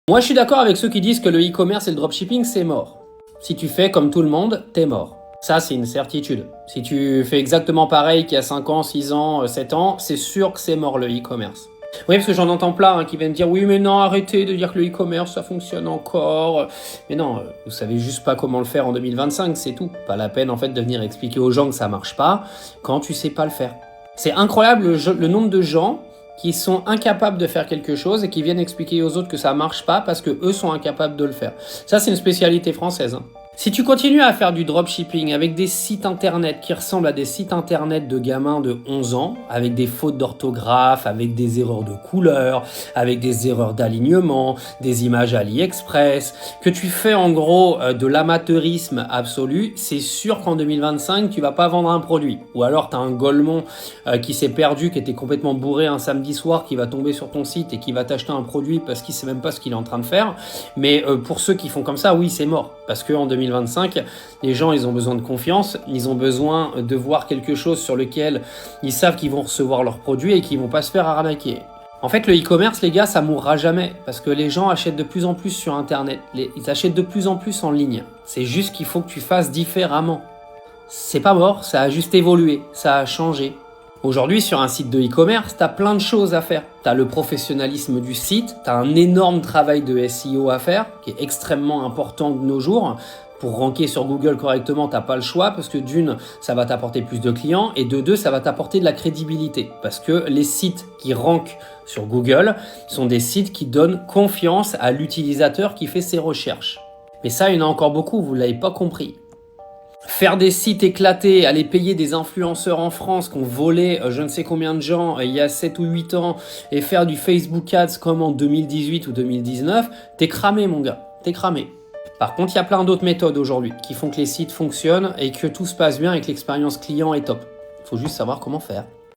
Moi, je suis d'accord avec ceux qui disent que le e-commerce et le dropshipping, c'est mort. Si tu fais comme tout le monde, t'es mort. Ça, c'est une certitude. Si tu fais exactement pareil qu'il y a 5 ans, 6 ans, 7 ans, c'est sûr que c'est mort le e-commerce. Oui, parce que j'en entends plein qui viennent dire « Oui, mais non, arrêtez de dire que le e-commerce, ça fonctionne encore. » Mais non, vous savez juste pas comment le faire en 2025, c'est tout. Pas la peine, en fait, de venir expliquer aux gens que ça marche pas quand tu sais pas le faire. C'est incroyable le nombre de gens qui sont incapables de faire quelque chose et qui viennent expliquer aux autres que ça marche pas parce que eux sont incapables de le faire. Ça, c'est une spécialité française. Si tu continues à faire du dropshipping avec des sites internet qui ressemblent à des sites internet de gamins de 11 ans, avec des fautes d'orthographe, avec des erreurs de couleur, avec des erreurs d'alignement, des images AliExpress, que tu fais en gros de l'amateurisme absolu, c'est sûr qu'en 2025, tu vas pas vendre un produit. Ou alors tu as un golemon qui s'est perdu, qui était complètement bourré un samedi soir, qui va tomber sur ton site et qui va t'acheter un produit parce qu'il sait même pas ce qu'il est en train de faire. Mais pour ceux qui font comme ça, oui, c'est mort. Parce qu'en 2025, les gens, ils ont besoin de confiance, ils ont besoin de voir quelque chose sur lequel ils savent qu'ils vont recevoir leurs produits et qu'ils vont pas se faire arnaquer. En fait, le e-commerce, les gars, ça mourra jamais parce que les gens achètent de plus en plus sur Internet. Ils achètent de plus en plus en ligne. C'est juste qu'il faut que tu fasses différemment. C'est pas mort, ça a juste évolué, ça a changé. Aujourd'hui, sur un site de e-commerce, tu as plein de choses à faire. Tu as le professionnalisme du site, tu as un énorme travail de SEO à faire, qui est extrêmement important de nos jours. Pour ranker sur Google correctement, tu n'as pas le choix, parce que d'une, ça va t'apporter plus de clients, et de deux, ça va t'apporter de la crédibilité. Parce que les sites qui rankent sur Google sont des sites qui donnent confiance à l'utilisateur qui fait ses recherches. Mais ça, il y en a encore beaucoup, vous ne l'avez pas compris. Faire des sites éclatés, aller payer des influenceurs en France qui ont volé je ne sais combien de gens il y a 7 ou 8 ans et faire du Facebook Ads comme en 2018 ou 2019, t'es cramé mon gars, t'es cramé. Par contre, il y a plein d'autres méthodes aujourd'hui qui font que les sites fonctionnent et que tout se passe bien et que l'expérience client est top. Il faut juste savoir comment faire.